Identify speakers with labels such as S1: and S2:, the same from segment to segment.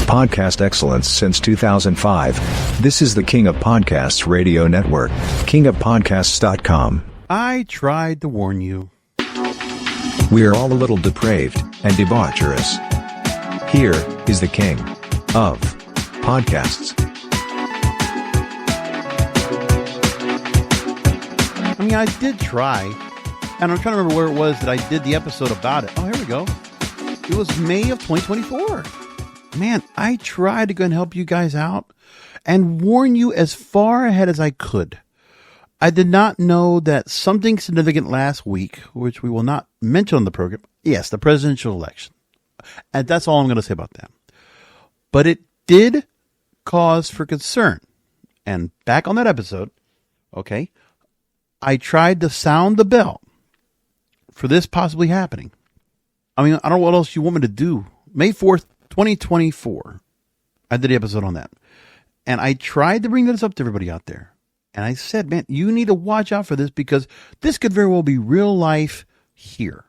S1: Podcast excellence since 2005. This is the King of Podcasts radio network, kingofpodcasts.com.
S2: I tried to warn you.
S1: We are all a little depraved and debaucherous. Here is the King of Podcasts.
S2: I mean, I did try, and I'm trying to remember where it was that I did the episode about it. Oh, here we go. It was May of 2024. Man, I tried to go and help you guys out and warn you as far ahead as I could. I did not know that something significant last week, which we will not mention on the program. Yes, the presidential election. And that's all I'm going to say about that. But it did cause for concern. And back on that episode, okay, I tried to sound the bell for this possibly happening. I mean, I don't know what else you want me to do. May 4th, 2024. I did the episode on that. And I tried to bring this up to everybody out there. And I said, man, you need to watch out for this because this could very well be real life here.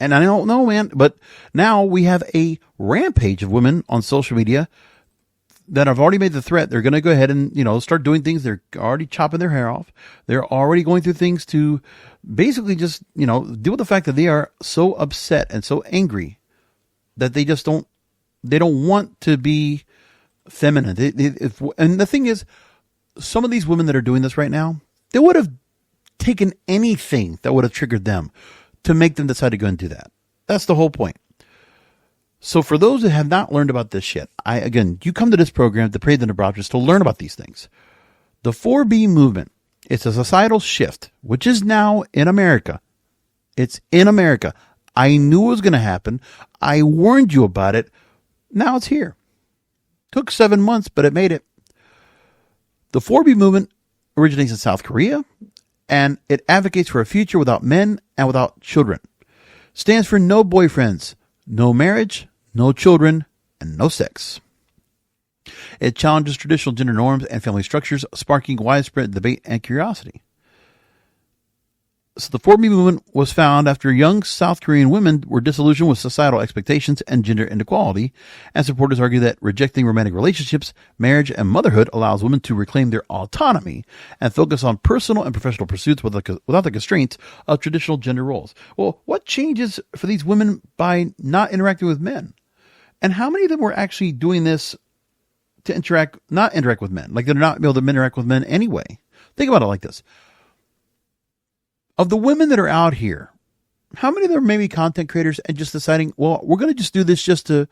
S2: And I don't know, man, but now we have a rampage of women on social media that have already made the threat. They're going to go ahead and, start doing things. They're already chopping their hair off. They're already going through things to basically just, deal with the fact that they are so upset and so angry that they just don't want to be feminine. And the thing is, some of these women that are doing this right now, they would have taken anything that would have triggered them to make them decide to go and do that. That's the whole point. So for those that have not learned about this shit, you come to this program, the Depraved and Debaucherous, to learn about these things. The 4B movement, it's a societal shift, which is now in America. It's in America. I knew it was going to happen. I warned you about it. Now it's here. Took 7 months, but it made it. The 4B movement originates in South Korea, and it advocates for a future without men and without children. Stands for no boyfriends, no marriage, no children, and no sex. It challenges traditional gender norms and family structures, sparking widespread debate and curiosity. So the 4B movement was found after young South Korean women were disillusioned with societal expectations and gender inequality, and supporters argue that rejecting romantic relationships, marriage, and motherhood allows women to reclaim their autonomy and focus on personal and professional pursuits without the constraints of traditional gender roles. Well, what changes for these women by not interacting with men? And how many of them were actually doing this to not interact with men? Like they're not able to interact with men anyway. Think about it like this. Of the women that are out here, how many of them are maybe content creators and just deciding, well, we're going to just do this just to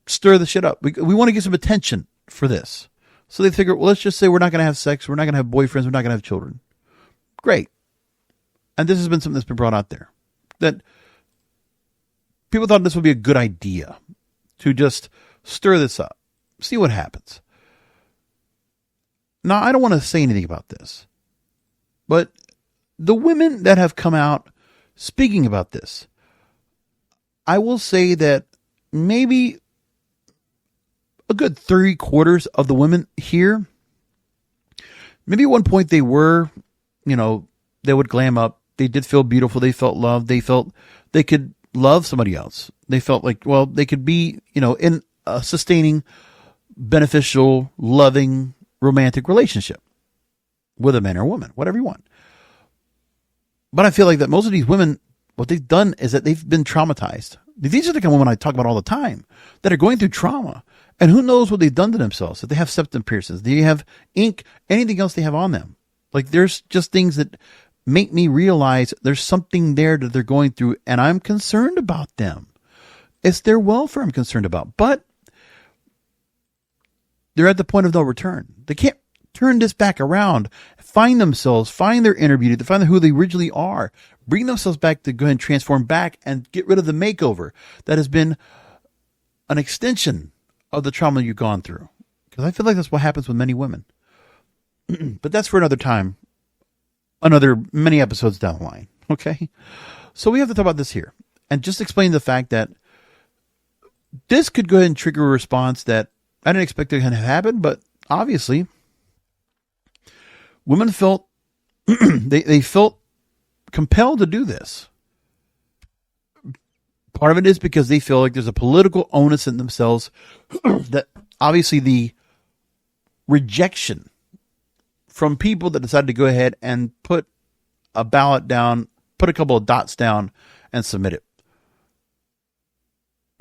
S2: stir the shit up. We want to get some attention for this. So they figure, well, let's just say we're not going to have sex. We're not going to have boyfriends. We're not going to have children. Great. And this has been something that's been brought out there. That people thought this would be a good idea to just stir this up. See what happens. Now, I don't want to say anything about this. But the women that have come out speaking about this, I will say that maybe a good 3/4 of the women here, maybe at one point they were, they would glam up. They did feel beautiful. They felt loved. They felt they could love somebody else. They felt like, well, they could be, in a sustaining, beneficial, loving, romantic relationship with a man or a woman, whatever you want. But I feel like that most of these women, what they've done is that they've been traumatized. These are the kind of women I talk about all the time that are going through trauma. And who knows what they've done to themselves. If they have septum piercings, they have ink, anything else they have on them. Like there's just things that make me realize there's something there that they're going through. And I'm concerned about them. It's their welfare I'm concerned about. But they're at the point of no return. They can't turn this back around, find themselves, find their inner beauty, to find who they originally are, bring themselves back to go ahead and transform back and get rid of the makeover that has been an extension of the trauma you've gone through. Because I feel like that's what happens with many women. But that's for another time, many episodes down the line. Okay? So we have to talk about this here and just explain the fact that this could go ahead and trigger a response that I didn't expect to happen, but obviously women felt they felt compelled to do this Part of it is because they feel like there's a political onus in themselves that obviously the rejection from people that decided to go ahead and put a ballot down, put a couple of dots down and submit it.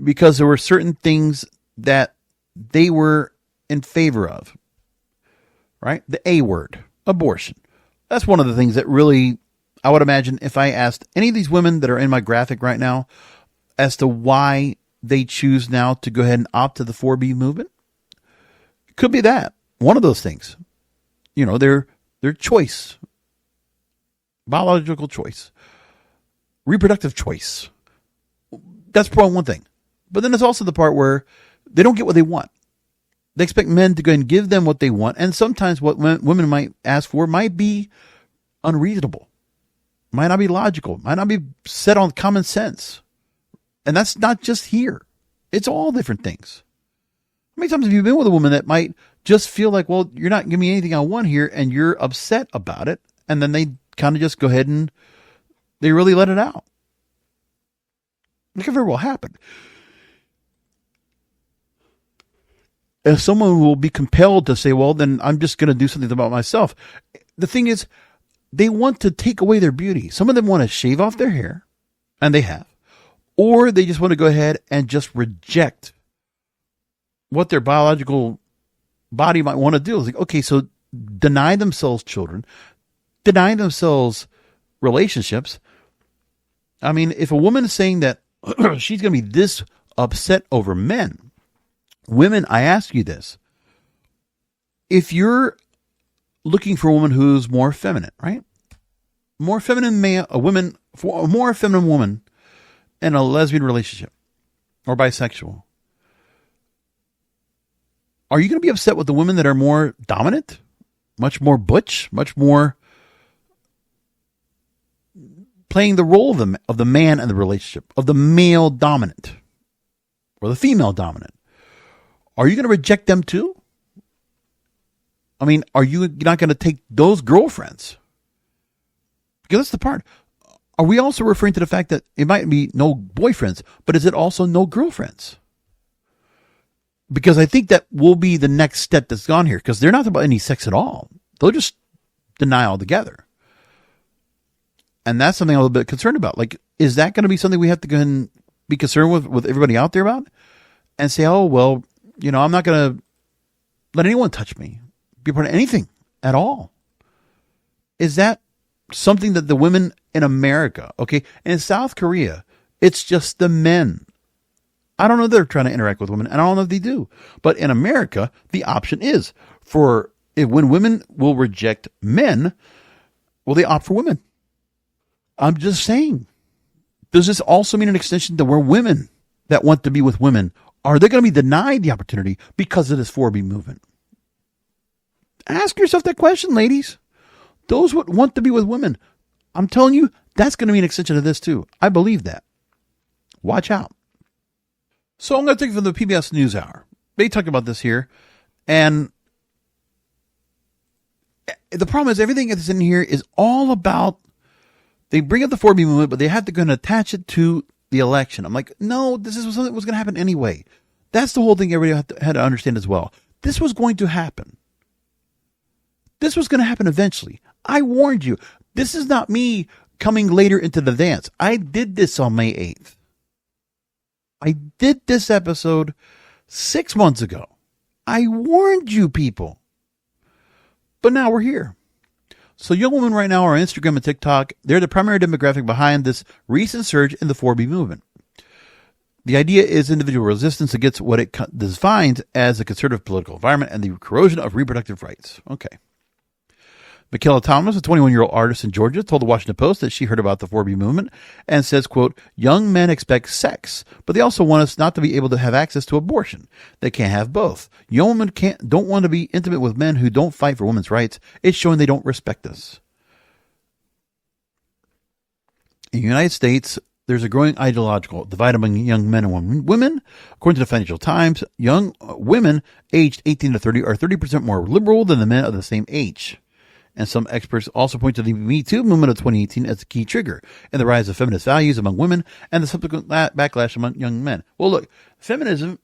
S2: Because there were certain things that they were in favor of, right? The A word, abortion. That's one of the things that really, I would imagine if I asked any of these women that are in my graphic right now as to why they choose now to go ahead and opt to the 4B movement, it could be that. One of those things. You know, their choice. Biological choice. Reproductive choice. That's probably one thing. But then there's also the part where they don't get what they want. They expect men to go and give them what they want. And sometimes what women might ask for might be unreasonable. Might not be logical. Might not be set on common sense. And that's not just here. It's all different things. How many times have you been with a woman that might just feel like, well, you're not giving me anything I want here, and you're upset about it, and then they kind of just go ahead and they really let it out? It can very well happen. If someone will be compelled to say, well, then I'm just going to do something about myself. The thing is, they want to take away their beauty. Some of them want to shave off their hair, and they have. Or they just want to go ahead and just reject what their biological body might want to do. It's like, okay, so deny themselves children, deny themselves relationships. I mean, if a woman is saying that she's going to be this upset over men, women, I ask you this. If you're looking for a woman who's more feminine, right? More feminine male, a more feminine woman in a lesbian relationship or bisexual, are you going to be upset with the women that are more dominant, much more butch, much more playing the role of the man in the relationship, of the male dominant or the female dominant? Are you going to reject them too? I mean, are you not going to take those girlfriends? Because that's the part. Are we also referring to the fact that it might be no boyfriends, but is it also no girlfriends? Because I think that will be the next step that's gone here, because they're not about any sex at all. They'll just deny altogether. And that's something I'm a little bit concerned about. Like, is that going to be something we have to go and be concerned with everybody out there about? And say, oh, well, you know, I'm not going to let anyone touch me, be part of anything at all. Is that something that the women in America, okay, and in South Korea, it's just the men. I don't know if they're trying to interact with women, and I don't know if they do. But in America, the option is when women will reject men, will they opt for women? I'm just saying. Does this also mean an extension to where women that want to be with women, are they going to be denied the opportunity because of this 4B movement? Ask yourself that question, ladies. Those who want to be with women, I'm telling you, that's going to be an extension of this too. I believe that. Watch out. So I'm going to take it from the PBS NewsHour. They talk about this here. And the problem is everything that's in here is all about, they bring up the 4B movement, but they have to go and attach it to the election. I'm like, no, this is something that was going to happen anyway. That's the whole thing everybody had to understand as well. This was going to happen. This was going to happen eventually. I warned you. This is not me coming later into the dance. I did this on May 8th. I did this episode 6 months ago. I warned you people. But now we're here. So young women right now are on Instagram and TikTok. They're the primary demographic behind this recent surge in the 4B movement. The idea is individual resistance against what it defines as a conservative political environment and the corrosion of reproductive rights. Okay. Michaela Thomas, a 21-year-old artist in Georgia, told the Washington Post that she heard about the 4B movement and says, quote, young men expect sex, but they also want us not to be able to have access to abortion. They can't have both. Young women don't want to be intimate with men who don't fight for women's rights. It's showing they don't respect us. In the United States, there's a growing ideological divide among young men and women. According to the Financial Times, young women aged 18 to 30 are 30% more liberal than the men of the same age. And some experts also point to the Me Too movement of 2018 as a key trigger in the rise of feminist values among women and the subsequent backlash among young men. Well, look, feminism,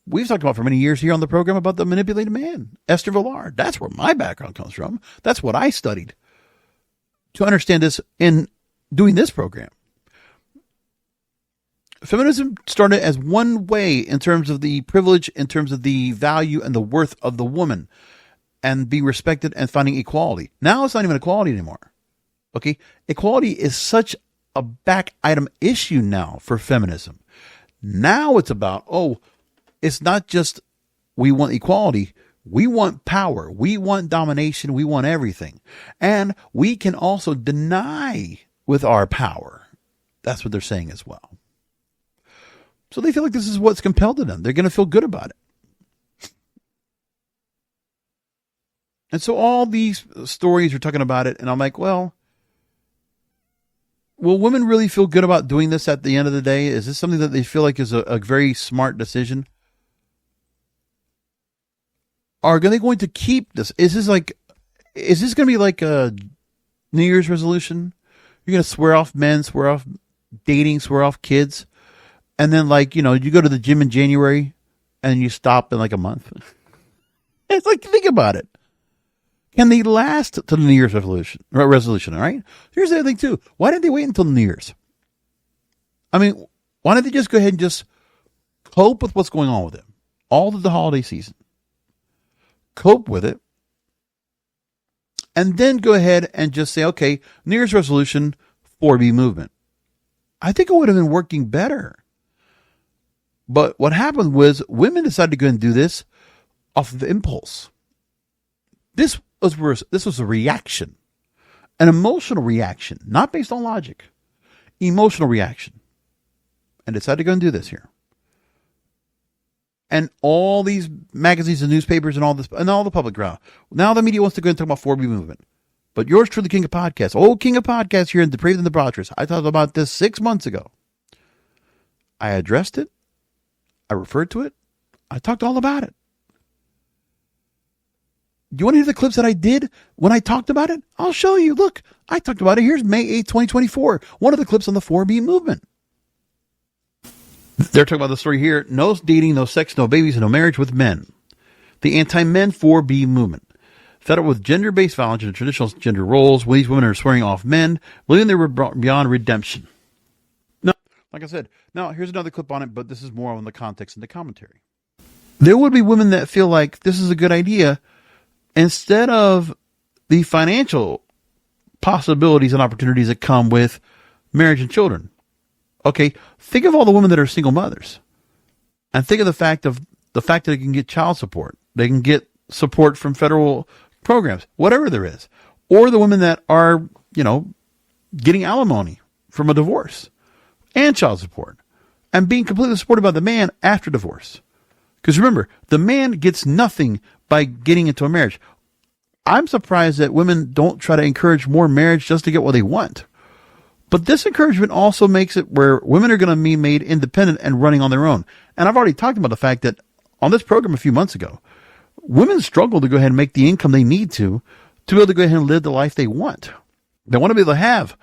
S2: we've talked about for many years here on the program about the manipulated man, Esther Villard. That's where my background comes from. That's what I studied to understand this in doing this program. Feminism started as one way in terms of the privilege, in terms of the value and the worth of the woman and being respected and finding equality. Now it's not even equality anymore. Okay. Equality is such a back item issue now for feminism. Now it's about, it's not just we want equality. We want power. We want domination. We want everything. And we can also deny with our power. That's what they're saying as well. So they feel like this is what's compelled to them. They're going to feel good about it. And so all these stories are talking about it. And I'm like, well, will women really feel good about doing this at the end of the day? Is this something that they feel like is a very smart decision? Are they going to keep this? Is this going to be like a New Year's resolution? You're going to swear off men, swear off dating, swear off kids. And then, you go to the gym in January and you stop in like a month. It's like, think about it. Can they last to the New Year's resolution? All right. Here's the other thing, too. Why didn't they wait until New Year's? I mean, why don't they just go ahead and just cope with what's going on with it? All of the holiday season. Cope with it. And then go ahead and just say, okay, New Year's resolution, 4B movement. I think it would have been working better. But what happened was women decided to go and do this off of impulse. This was a reaction, an emotional reaction, not based on logic, emotional reaction, and decided to go and do this here. And all these magazines and newspapers and all this and all the public ground. Now the media wants to go and talk about 4B movement. But yours truly, King of Podcasts, old King of Podcasts here in Depraved and Debaucherous. I talked about this 6 months ago. I addressed it. I referred to it. I talked all about it. Do you want to hear the clips that I did when I talked about it? I'll show you. Look, I talked about it. Here's May 8th, 2024. One of the clips on the 4B movement. They're talking about the story here. No dating, no sex, no babies, and no marriage with men. The anti-men 4B movement. Fed up with gender-based violence and traditional gender roles, these women are swearing off men, believing they were beyond redemption. Now, like I said, now here's another clip on it, but this is more on the context and the commentary. There would be women that feel like this is a good idea instead of the financial possibilities and opportunities that come with marriage and children. Okay, think of all the women that are single mothers, and think of the fact that they can get child support, they can get support from federal programs, whatever there is, or the women that are, getting alimony from a divorce and child support, and being completely supported by the man after divorce. Because remember, the man gets nothing by getting into a marriage. I'm surprised that women don't try to encourage more marriage just to get what they want. But this encouragement also makes it where women are going to be made independent and running on their own. And I've already talked about the fact that on this program a few months ago, women struggle to go ahead and make the income they need to be able to go ahead and live the life they want. They want to be able to have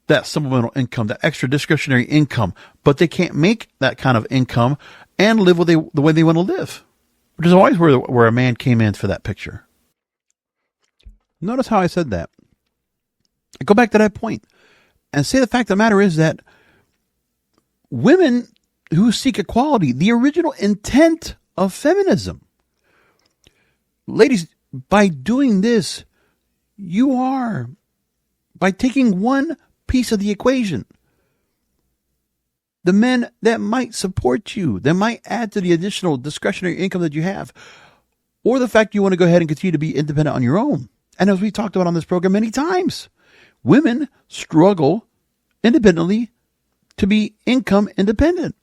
S2: that supplemental income, that extra discretionary income, but they can't make that kind of income and live the way they want to live, which is always where a man came in for that picture. Notice how I said that. I go back to that point and say the fact of the matter is that women who seek equality, the original intent of feminism, ladies, by doing this, you are, by taking one piece of the equation, the men that might support you, that might add to the additional discretionary income that you have, or the fact you want to go ahead and continue to be independent on your own. And as we talked about on this program many times, women struggle independently to be income independent,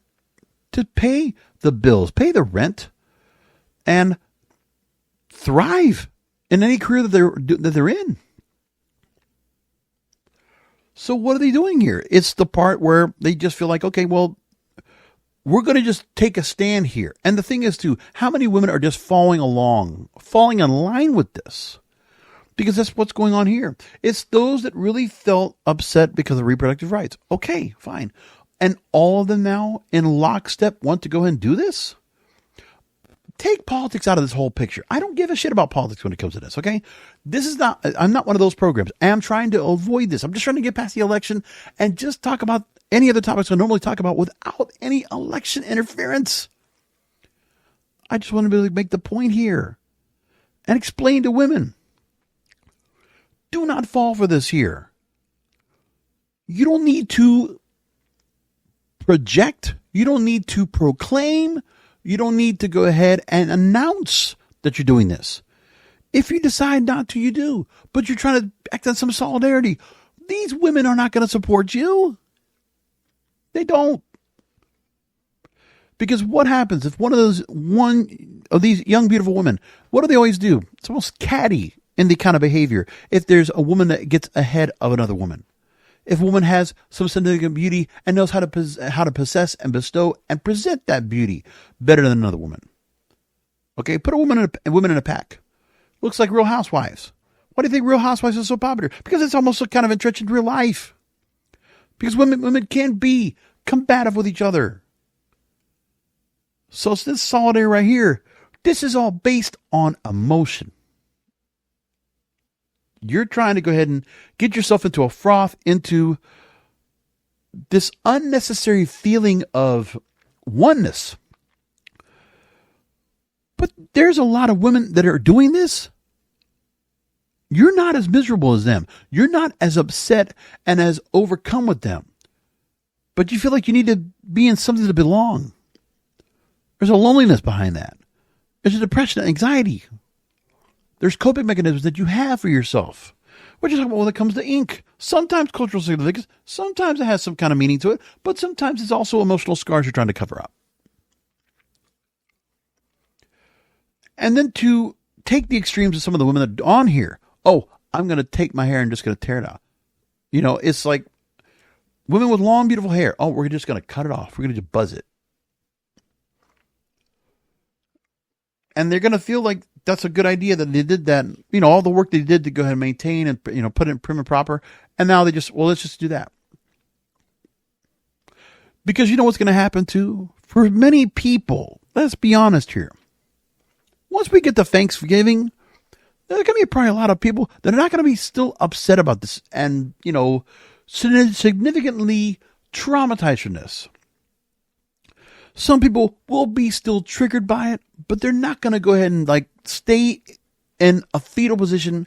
S2: to pay the bills, pay the rent, and thrive in any career that they're in. So what are they doing here? It's the part where they just feel like, okay, well, we're going to just take a stand here. And the thing is, too, how many women are just falling in line with this? Because that's what's going on here. It's those that really felt upset because of reproductive rights. Okay, fine. And all of them now in lockstep want to go ahead and do this? Take politics out of this whole picture. I don't give a shit about politics when it comes to this, okay? I'm not one of those programs. I'm trying to avoid this. I'm just trying to get past the election and just talk about any other topics I normally talk about without any election interference. I just want to be able to make the point here and explain to women. Do not fall for this here. You don't need to project. You don't need to proclaim. You don't need to go ahead and announce that you're doing this. If you decide not to, you do. But you're trying to act on some solidarity. These women are not going to support you. They don't. Because what happens if one of these young, beautiful women, what do they always do? It's almost catty in the kind of behavior. If there's a woman that gets ahead of another woman, if a woman has some significant beauty and knows how to possess and bestow and present that beauty better than another woman. Okay, put a woman in a pack. Looks like Real Housewives. Why do you think Real Housewives is so popular? Because it's almost kind of entrenched in real life. Because women can be combative with each other. So it's this solidarity right here. This is all based on emotion. You're trying to go ahead and get yourself into a froth, into this unnecessary feeling of oneness. But there's a lot of women that are doing this. You're not as miserable as them. You're not as upset and as overcome with them. But you feel like you need to be in something to belong. There's a loneliness behind that. There's a depression, anxiety. There's coping mechanisms that you have for yourself. We're just talking about when it comes to ink. Sometimes cultural significance, sometimes it has some kind of meaning to it, but sometimes it's also emotional scars you're trying to cover up. And then to take the extremes of some of the women that are on here. Oh, I'm going to take my hair and just going to tear it out. You know, it's like women with long, beautiful hair. Oh, we're just going to cut it off. We're going to just buzz it. And they're going to feel like that's a good idea that they did that. You know, all the work they did to go ahead and maintain and, you know, put it in prim and proper. And now they just, well, let's just do that. Because you know what's going to happen too? For many people, let's be honest here. Once we get to Thanksgiving, there's going to be probably a lot of people that are not going to be still upset about this and, you know, significantly traumatized from this. Some people will be still triggered by it, but they're not going to go ahead and like stay in a fetal position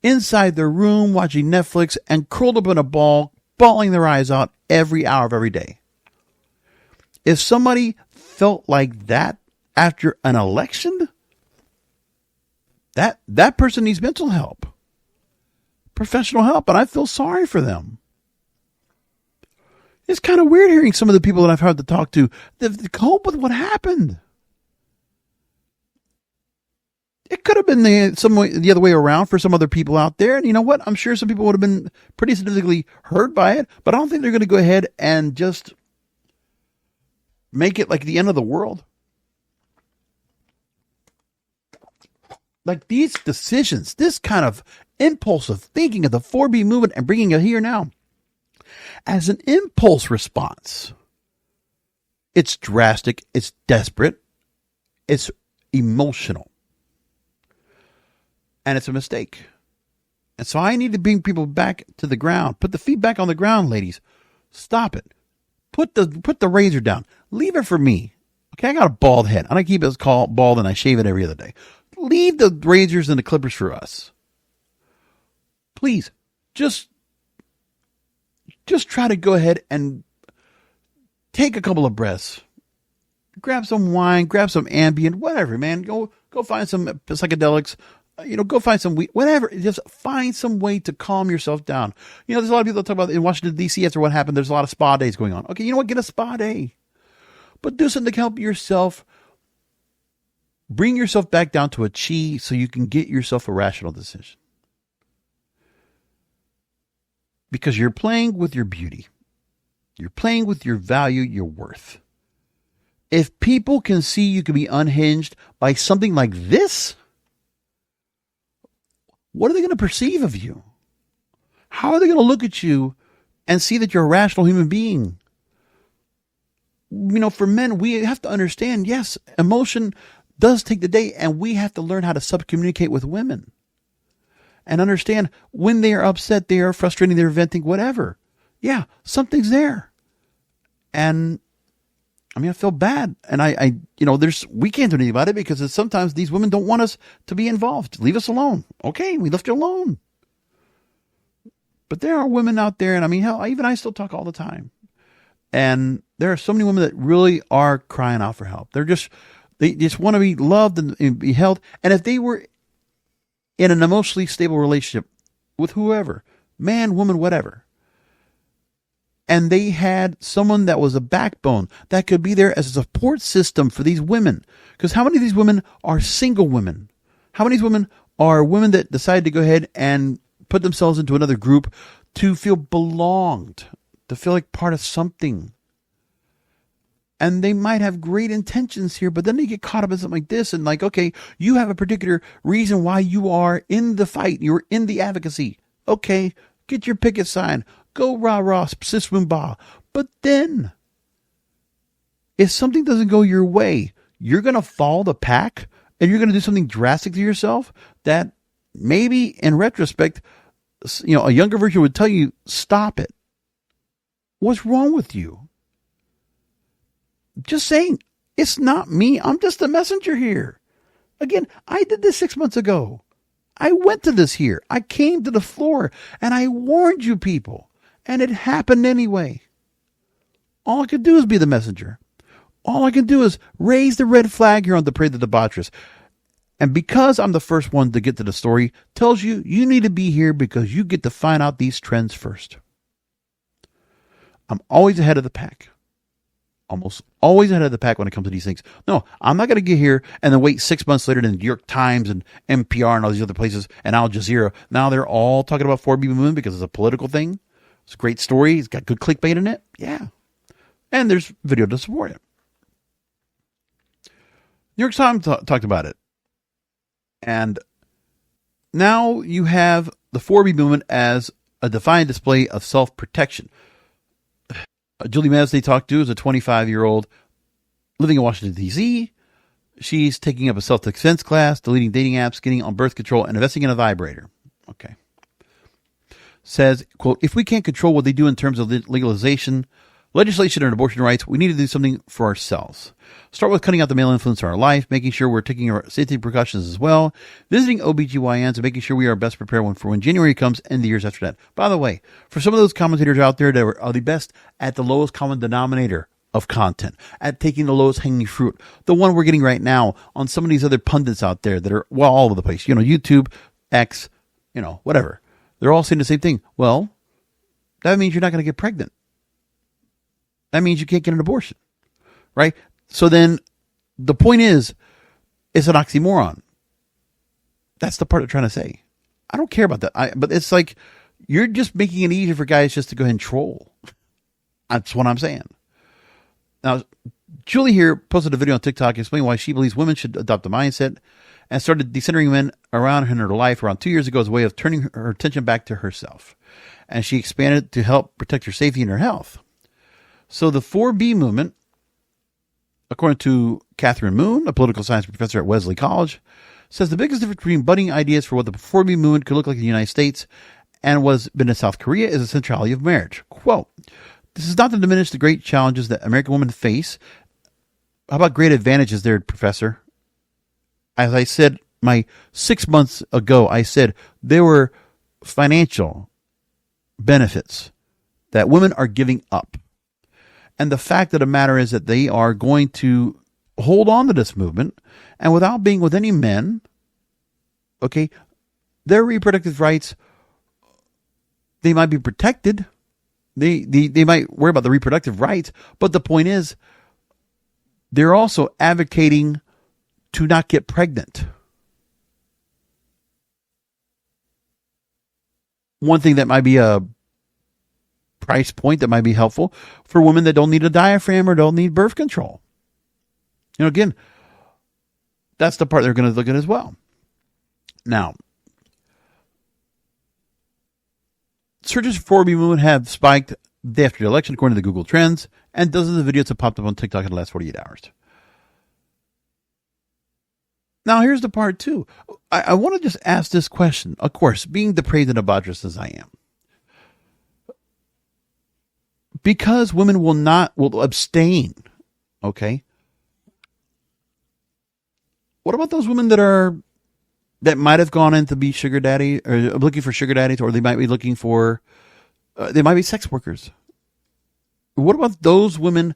S2: inside their room watching Netflix and curled up in a ball, bawling their eyes out every hour of every day. If somebody felt like that after an election, that person needs mental help, professional help, and I feel sorry for them. It's kind of weird hearing some of the people that I've had to talk to that cope with what happened. It could have been the other way around for some other people out there. And you know what? I'm sure some people would have been pretty significantly hurt by it, but I don't think they're going to go ahead and just make it like the end of the world. Like these decisions, this kind of impulse of thinking of the 4B movement and bringing it here now. As an impulse response, it's drastic, it's desperate, it's emotional, and it's a mistake. And so I need to bring people back to the ground. Put the feet back on the ground, ladies. Stop it. Put the razor down. Leave it for me. Okay, I got a bald head. I keep it bald and I shave it every other day. Leave the razors and the clippers for us. Please, just try to go ahead and take a couple of breaths. Grab some wine, grab some Ambien, whatever, man. Go find some psychedelics. Go find some weed, whatever. Just find some way to calm yourself down. You know, there's a lot of people that talk about in Washington, D.C. after what happened, there's a lot of spa days going on. Okay, you know what? Get a spa day. But do something to help yourself. Bring yourself back down to a chi so you can get yourself a rational decision. Because you're playing with your beauty. You're playing with your value, your worth. If people can see you can be unhinged by something like this, what are they going to perceive of you? How are they going to look at you and see that you're a rational human being? For men, we have to understand, yes, emotion does take the day, and we have to learn how to sub-communicate with women and understand when they are upset, they are frustrating, they're venting, whatever. Yeah, something's there. And I feel bad. And we can't do anything about it because sometimes these women don't want us to be involved. Leave us alone. Okay, we left you alone. But there are women out there, and hell, even I still talk all the time. And there are so many women that really are crying out for help. They just want to be loved and be held. And if they were in an emotionally stable relationship with whoever, man, woman, whatever, and they had someone that was a backbone that could be there as a support system for these women. Because how many of these women are single women? How many of these women are women that decide to go ahead and put themselves into another group to feel belonged, to feel like part of something? And they might have great intentions here, but then they get caught up in something like this and okay, you have a particular reason why you are in the fight. You're in the advocacy. Okay, get your picket sign. Go rah-rah, sis bah. But then, if something doesn't go your way, you're going to follow the pack and you're going to do something drastic to yourself that maybe in retrospect, a younger version would tell you, stop it. What's wrong with you? Just saying, it's not me. I'm just the messenger here. Again, I did this 6 months ago. I went to this here. I came to the floor and I warned you people. And it happened anyway. All I could do is be the messenger. All I can do is raise the red flag here on the Parade of the Debaucherous. And because I'm the first one to get to the story, tells you need to be here because you get to find out these trends first. I'm always ahead of the pack. Almost always ahead of the pack when it comes to these things. No, I'm not going to get here and then wait 6 months later in the New York Times and NPR and all these other places and Al Jazeera. Now they're all talking about 4B Movement because it's a political thing. It's a great story. It's got good clickbait in it. Yeah. And there's video to support it. New York Times talked about it. And now you have the 4B movement as a defiant display of self-protection. Julie Mez they talked to is a 25-year-old living in Washington, D.C. She's taking up a self-defense class, deleting dating apps, getting on birth control, and investing in a vibrator. Okay. Says, quote, if we can't control what they do in terms of legalization, legislation, and abortion rights, we need to do something for ourselves. Start with cutting out the male influence in our life, making sure we're taking our safety precautions as well, visiting OBGYNs, and making sure we are best prepared for when January comes and the years after that. By the way, for some of those commentators out there that are the best at the lowest common denominator of content, at taking the lowest hanging fruit, the one we're getting right now on some of these other pundits out there that are, all over the place, YouTube, X, whatever. They're all saying the same thing. Well, that means you're not going to get pregnant. That means you can't get an abortion, right? So then the point is, it's an oxymoron. That's the part they're trying to say. I don't care about that. But it's like, you're just making it easier for guys just to go ahead and troll. That's what I'm saying. Now, Julie here posted a video on TikTok explaining why she believes women should adopt a mindset and started decentering men around her in her life around 2 years ago as a way of turning her attention back to herself. And she expanded to help protect her safety and her health. So the 4B movement, according to Catherine Moon, a political science professor at Wesley College, says the biggest difference between budding ideas for what the 4B movement could look like in the United States and what's been in South Korea is the centrality of marriage. Quote, this is not to diminish the great challenges that American women face. How about great advantages there, Professor? As I said, 6 months ago, I said there were financial benefits that women are giving up. And the fact of the matter is that they are going to hold on to this movement, and without being with any men, okay, their reproductive rights, they might be protected. They might worry about the reproductive rights, but the point is, they're also advocating to not get pregnant. One thing that might be a price point that might be helpful for women that don't need a diaphragm or don't need birth control. Again, that's the part they're going to look at as well. Now, Searches for baby movement have spiked day after the election, according to the Google Trends, and dozens of videos have popped up on TikTok in the last 48 hours. Now, here's the part two. I want to just ask this question. Of course, being depraved and debaucherous as I am, because women will abstain. Okay. What about those women that might have gone in to be sugar daddy or looking for sugar daddies, or they might be looking for, they might be sex workers. What about those women?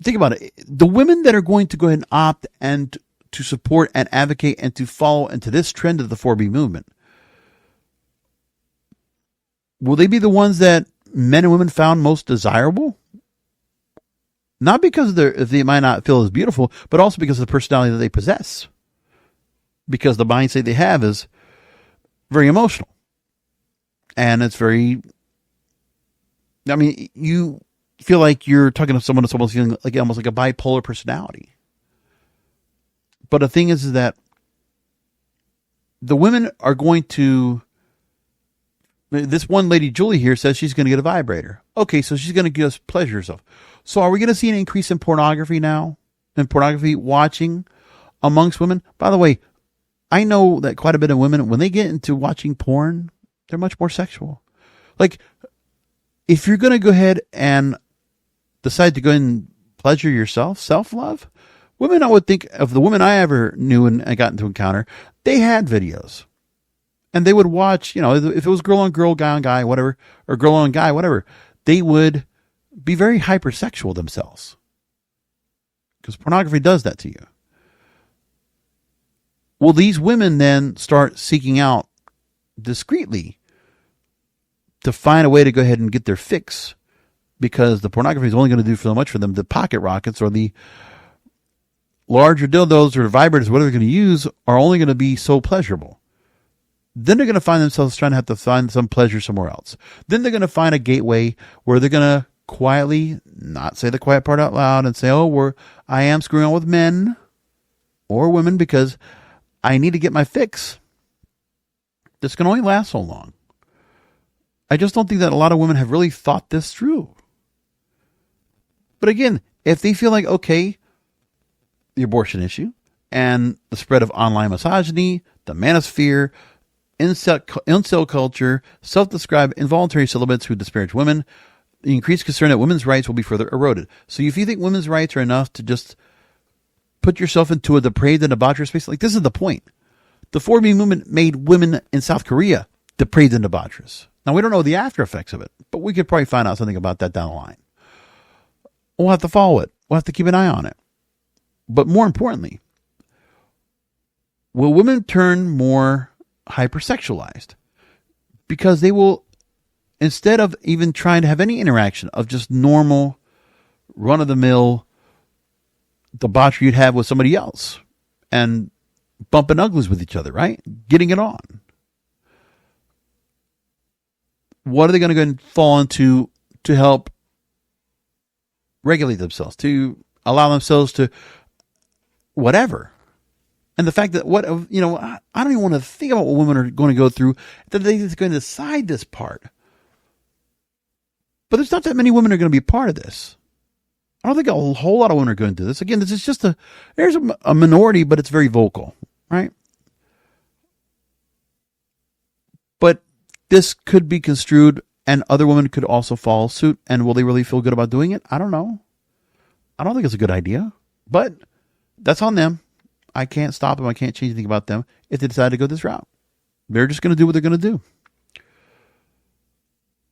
S2: Think about it. The women that are going to go ahead and opt and to support and advocate and to follow into this trend of the 4B movement, will they be the ones that men and women found most desirable? Not because they might not feel as beautiful, but also because of the personality that they possess. Because the mindset they have is very emotional. And it's very, I mean, you feel like you're talking to someone that's almost feeling like almost like a bipolar personality. But the thing is that the women are going to, this one lady, Julie here, says she's going to get a vibrator. Okay, so she's going to give us pleasure herself. So are we going to see an increase in pornography now? In pornography watching amongst women? By the way, I know that quite a bit of women, when they get into watching porn, they're much more sexual. Like, if you're going to go ahead and decide to go and pleasure yourself, self-love, women, I would think of the women I ever knew and I got into encounter, they had videos. And they would watch, you know, if it was girl on girl, guy on guy, whatever, or girl on guy, whatever, they would be very hypersexual themselves. Because pornography does that to you. Will these women then start seeking out discreetly to find a way to go ahead and get their fix? Because the pornography is only going to do so much for them. The pocket rockets or the larger dildos or vibrators, whatever they're going to use, are only going to be so pleasurable. Then they're going to find themselves trying to have to find some pleasure somewhere else. Then they're going to find a gateway where they're going to quietly not say the quiet part out loud and say, oh, I am screwing on with men or women because I need to get my fix. This can only last so long. I just don't think that a lot of women have really thought this through. But again, if they feel like, okay, the abortion issue and the spread of online misogyny, the manosphere, incel culture, self-described involuntary celibates who disparage women, the increased concern that women's rights will be further eroded. So if you think women's rights are enough to just put yourself into a depraved and debaucherous space, like this is the point. The 4B movement made women in South Korea depraved and debaucherous. Now, we don't know the after effects of it, but we could probably find out something about that down the line. We'll have to follow it. We'll have to keep an eye on it. But more importantly, will women turn more hypersexualized? Because they will, instead of even trying to have any interaction of just normal, run-of-the-mill debauchery you'd have with somebody else and bumping uglies with each other, right? Getting it on. What are they going to go and fall into to help regulate themselves, to allow themselves to whatever? And the fact that I don't even want to think about what women are going to go through, that they're going to decide this part. But there's not that many women are going to be a part of this. I don't think a whole lot of women are going to do this. Again, this is just there's a minority, but it's very vocal, right? But this could be construed, and other women could also follow suit. And will they really feel good about doing it? I don't know. I don't think it's a good idea, but that's on them. I can't stop them. I can't change anything about them if they decide to go this route. They're just going to do what they're going to do.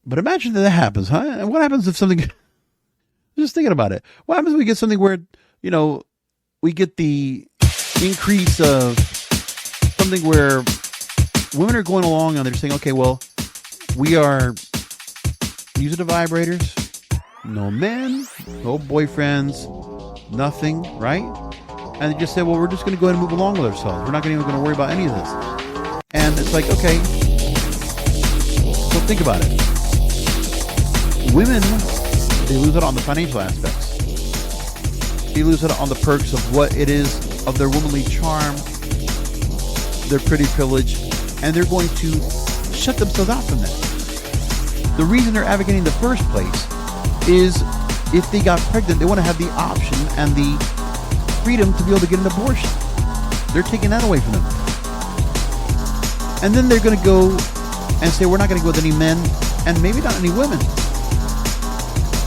S2: But imagine that happens, huh? And what happens if something... Just thinking about it. What happens if we get something where, we get the increase of something where women are going along and they're saying, okay, well, we are using the vibrators. No men, no boyfriends, nothing, right? And they just say, well, we're just going to go ahead and move along with ourselves. We're not even going to worry about any of this. And it's like, okay, so think about it. Women, they lose it on the financial aspects. They lose it on the perks of what it is of their womanly charm, their pretty privilege, and they're going to shut themselves out from that. The reason they're advocating in the first place is if they got pregnant, they want to have the option and the freedom to be able to get an abortion. They're taking that away from them. And then they're going to go and say, we're not going to go with any men and maybe not any women.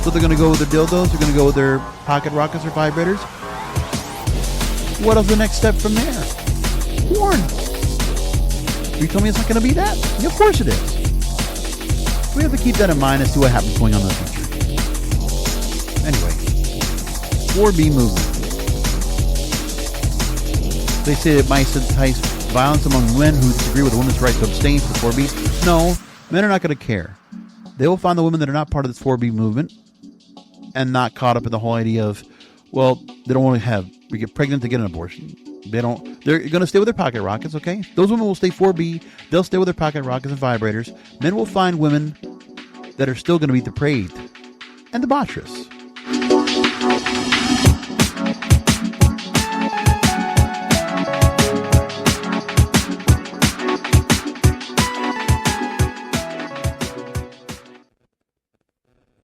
S2: So they're going to go with their dildos, they're going to go with their pocket rockets or vibrators. What is the next step from there? Porn. You tell me it's not going to be that? Yeah, of course it is. We have to keep that in mind and see what happens going on in the future. Anyway, 4B movement. They say it might entice violence among men who disagree with a woman's right to abstain from the 4B. No, men are not going to care. They will find the women that are not part of this 4B movement and not caught up in the whole idea of, well, they don't want to get pregnant to get an abortion. They're going to stay with their pocket rockets, okay? Those women will stay 4B. They'll stay with their pocket rockets and vibrators. Men will find women that are still going to be depraved and debaucherous.